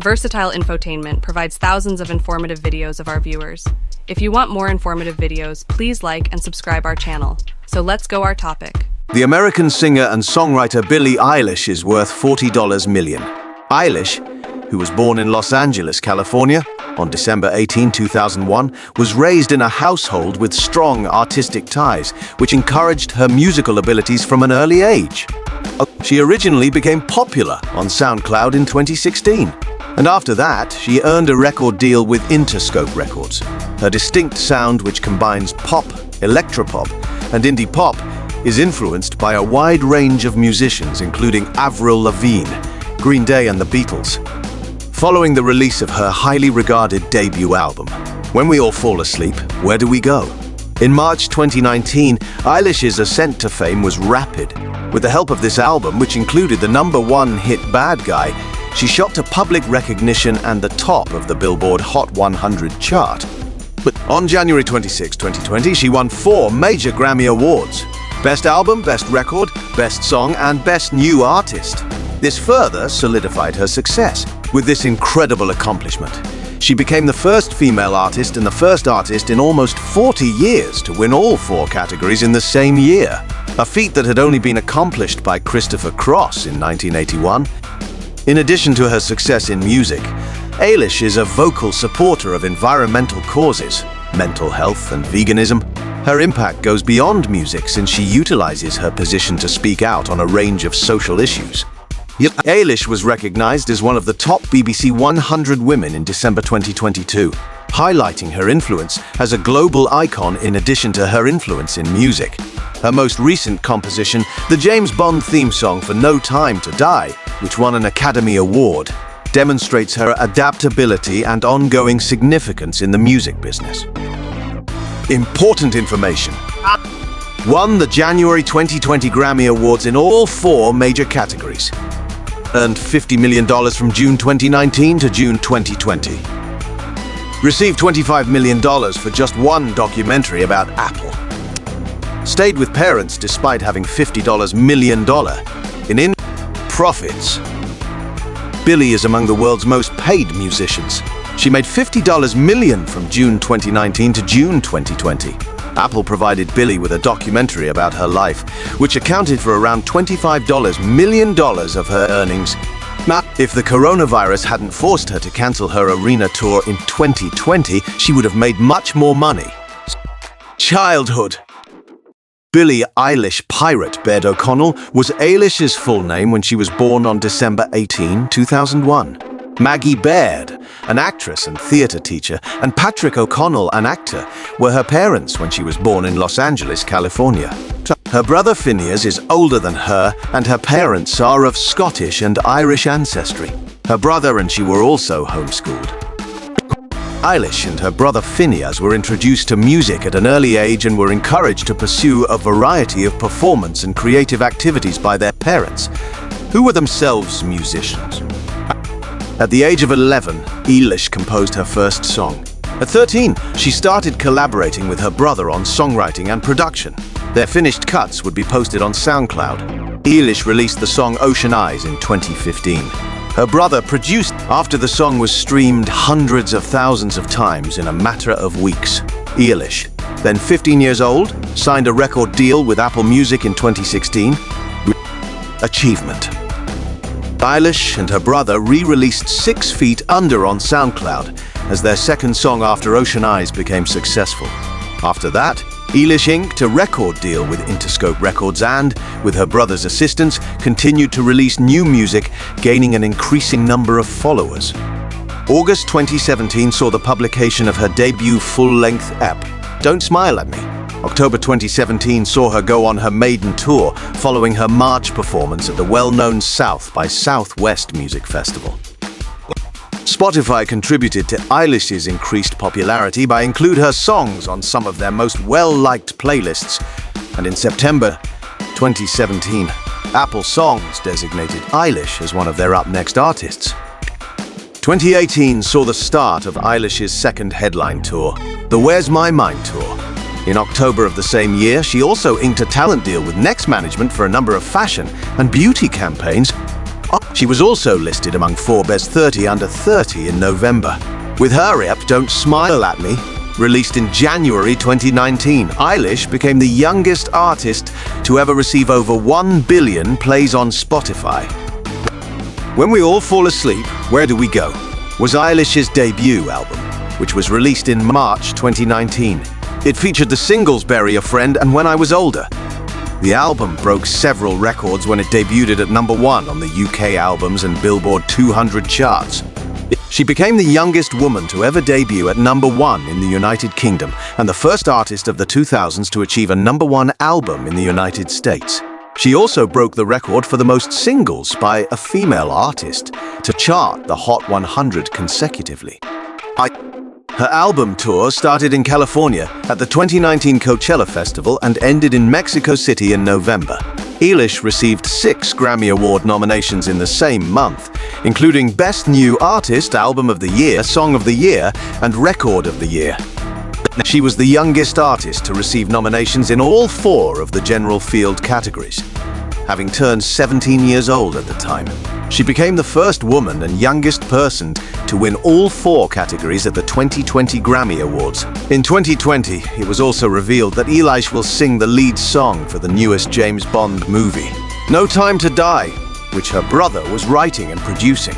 Versatile Infotainment provides thousands of informative videos of our viewers. If you want more informative videos, please like and subscribe our channel. So let's go our topic. The American singer and songwriter Billie Eilish is worth $40 million. Eilish, who was born in Los Angeles, California, on December 18, 2001, was raised in a household with strong artistic ties, which encouraged her musical abilities from an early age. She originally became popular on SoundCloud in 2016, and after that, she earned a record deal with Interscope Records. Her distinct sound, which combines pop, electropop, and indie pop, is influenced by a wide range of musicians, including Avril Lavigne, Green Day, and the Beatles. Following the release of her highly regarded debut album, When We All Fall Asleep, Where Do We Go? In March 2019, Eilish's ascent to fame was rapid. With the help of this album, which included the #1 hit Bad Guy, she shot to public recognition and the top of the Billboard Hot 100 chart. But on January 26, 2020, she won 4 major Grammy Awards: Best Album, Best Record, Best Song, and Best New Artist. This further solidified her success. With this incredible accomplishment, she became the first female artist and the first artist in almost 40 years to win all 4 categories in the same year, a feat that had only been accomplished by Christopher Cross in 1981. In addition to her success in music, Eilish is a vocal supporter of environmental causes, mental health, and veganism. Her impact goes beyond music since she utilizes her position to speak out on a range of social issues. Eilish was recognized as one of the top BBC 100 women in December 2022, highlighting her influence as a global icon in addition to her influence in music. Her most recent composition, the James Bond theme song for No Time to Die, which won an Academy Award, demonstrates her adaptability and ongoing significance in the music business. Important information. Won the January 2020 Grammy Awards in all 4 major categories. Earned $50 million from June 2019 to June 2020. Received $25 million for just one documentary about Apple. Stayed with parents despite having $50 million in profits. Billie is among the world's most paid musicians. She made $50 million from June 2019 to June 2020. Apple provided Billie with a documentary about her life, which accounted for around $25 million of her earnings. Now, if the coronavirus hadn't forced her to cancel her arena tour in 2020, she would have made much more money. Childhood. Billie Eilish Pirate Baird O'Connell was Eilish's full name when she was born on December 18, 2001. Maggie Baird, an actress and theater teacher, and Patrick O'Connell, an actor, were her parents when she was born in Los Angeles, California. Her brother Phineas is older than her, and her parents are of Scottish and Irish ancestry. Her brother and she were also homeschooled. Eilish and her brother Phineas were introduced to music at an early age and were encouraged to pursue a variety of performance and creative activities by their parents, who were themselves musicians. At the age of 11, Eilish composed her first song. At 13, she started collaborating with her brother on songwriting and production. Their finished cuts would be posted on SoundCloud. Eilish released the song Ocean Eyes in 2015. Her brother produced after the song was streamed hundreds of thousands of times in a matter of weeks. Eilish, then 15 years old, signed a record deal with Apple Music in 2016. Achievement. Eilish and her brother re-released 6 Feet Under on SoundCloud as their second song after Ocean Eyes became successful. After that, Eilish inked a record deal with Interscope Records and, with her brother's assistance, continued to release new music, gaining an increasing number of followers. August 2017 saw the publication of her debut full-length EP, Don't Smile at Me. October 2017 saw her go on her maiden tour following her March performance at the well-known South by Southwest Music Festival. Spotify contributed to Eilish's increased popularity by including her songs on some of their most well-liked playlists, and in September 2017, Apple Songs designated Eilish as one of their up-next artists. 2018 saw the start of Eilish's second headline tour, the Where's My Mind tour. In October of the same year, she also inked a talent deal with Next Management for a number of fashion and beauty campaigns. She was also listed among Forbes 30 under 30 in November. With her EP Don't Smile at Me, released in January 2019, Eilish became the youngest artist to ever receive over 1 billion plays on Spotify. When We All Fall Asleep, Where Do We Go? Was Eilish's debut album, which was released in March 2019. It featured the singles Bury a Friend and When I Was Older. The album broke several records when it debuted at #1 on the UK Albums and Billboard 200 charts. She became the youngest woman to ever debut at #1 in the United Kingdom and the first artist of the 2000s to achieve a #1 album in the United States. She also broke the record for the most singles by a female artist to chart the Hot 100 consecutively. Her album tour started in California at the 2019 Coachella Festival and ended in Mexico City in November. Eilish received 6 Grammy Award nominations in the same month, including Best New Artist, Album of the Year, Song of the Year, and Record of the Year. She was the youngest artist to receive nominations in all 4 of the general field categories, having turned 17 years old at the time. She became the first woman and youngest person to win all 4 categories at the 2020 Grammy Awards. In 2020, it was also revealed that Eilish will sing the lead song for the newest James Bond movie, No Time to Die, which her brother was writing and producing.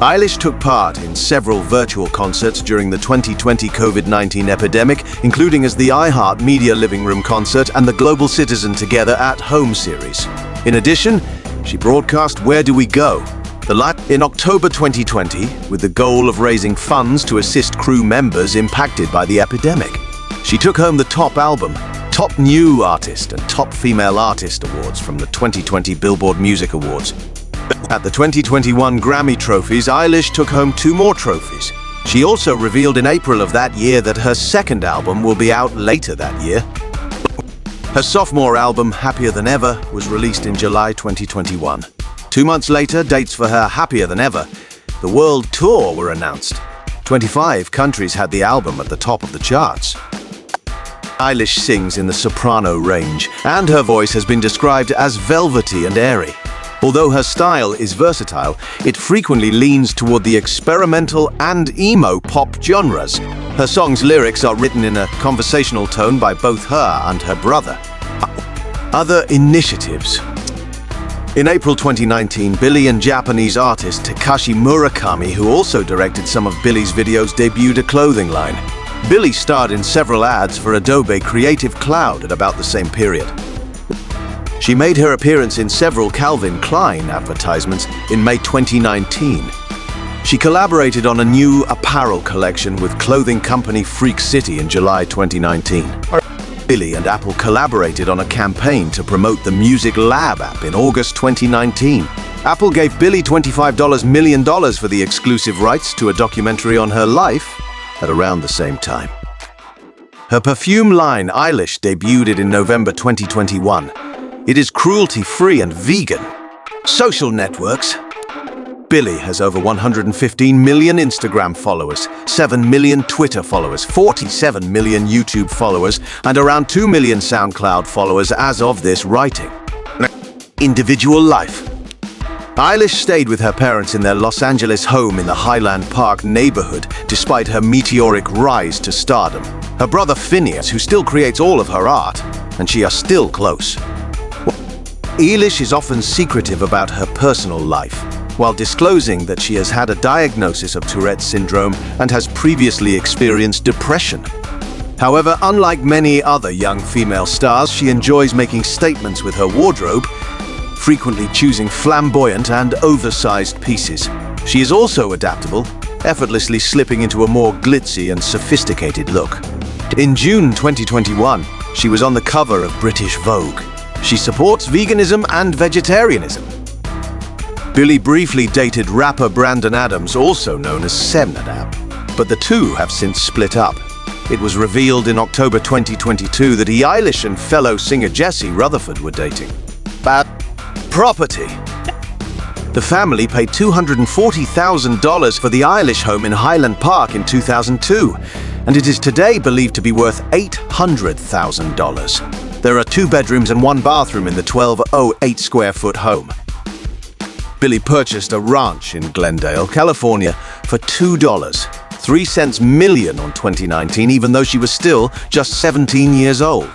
Eilish took part in several virtual concerts during the 2020 COVID-19 epidemic, including as the iHeart Media Living Room concert and the Global Citizen Together at Home series. In addition, she broadcast Where Do We Go? In October 2020, with the goal of raising funds to assist crew members impacted by the epidemic. She took home the Top Album, Top New Artist, and Top Female Artist awards from the 2020 Billboard Music Awards. At the 2021 Grammy Trophies, Eilish took home 2 more trophies. She also revealed in April of that year that her second album will be out later that year. Her sophomore album, Happier Than Ever, was released in July 2021. 2 months later, dates for her Happier Than Ever, the world tour, were announced. 25 countries had the album at the top of the charts. Eilish sings in the soprano range, and her voice has been described as velvety and airy. Although her style is versatile, it frequently leans toward the experimental and emo pop genres. Her songs' lyrics are written in a conversational tone by both her and her brother. Other initiatives. In April 2019, Billie and Japanese artist Takashi Murakami, who also directed some of Billie's videos, debuted a clothing line. Billie starred in several ads for Adobe Creative Cloud at about the same period. She made her appearance in several Calvin Klein advertisements in May 2019. She collaborated on a new apparel collection with clothing company Freak City in July 2019. Billie and Apple collaborated on a campaign to promote the Music Lab app in August 2019. Apple gave Billie $25 million for the exclusive rights to a documentary on her life at around the same time. Her perfume line, Eilish, debuted in November 2021. It is cruelty-free and vegan. Social networks. Billie has over 115 million Instagram followers, 7 million Twitter followers, 47 million YouTube followers, and around 2 million SoundCloud followers as of this writing. Individual life. Eilish stayed with her parents in their Los Angeles home in the Highland Park neighborhood, despite her meteoric rise to stardom. Her brother Phineas, who still creates all of her art, and she are still close. Eilish is often secretive about her personal life, while disclosing that she has had a diagnosis of Tourette's syndrome and has previously experienced depression. However, unlike many other young female stars, she enjoys making statements with her wardrobe, frequently choosing flamboyant and oversized pieces. She is also adaptable, effortlessly slipping into a more glitzy and sophisticated look. In June 2021, she was on the cover of British Vogue. She supports veganism and vegetarianism. Billie briefly dated rapper Brandon Adams, also known as Semnadab, but the two have since split up. It was revealed in October 2022 that Eilish and fellow singer Jesse Rutherford were dating. Bad property. The family paid $240,000 for the Eilish home in Highland Park in 2002, and it is today believed to be worth $800,000. There are 2 bedrooms and 1 bathroom in the 1,208 square foot home. Billie purchased a ranch in Glendale, California for $2.03 million on 2019, even though she was still just 17 years old.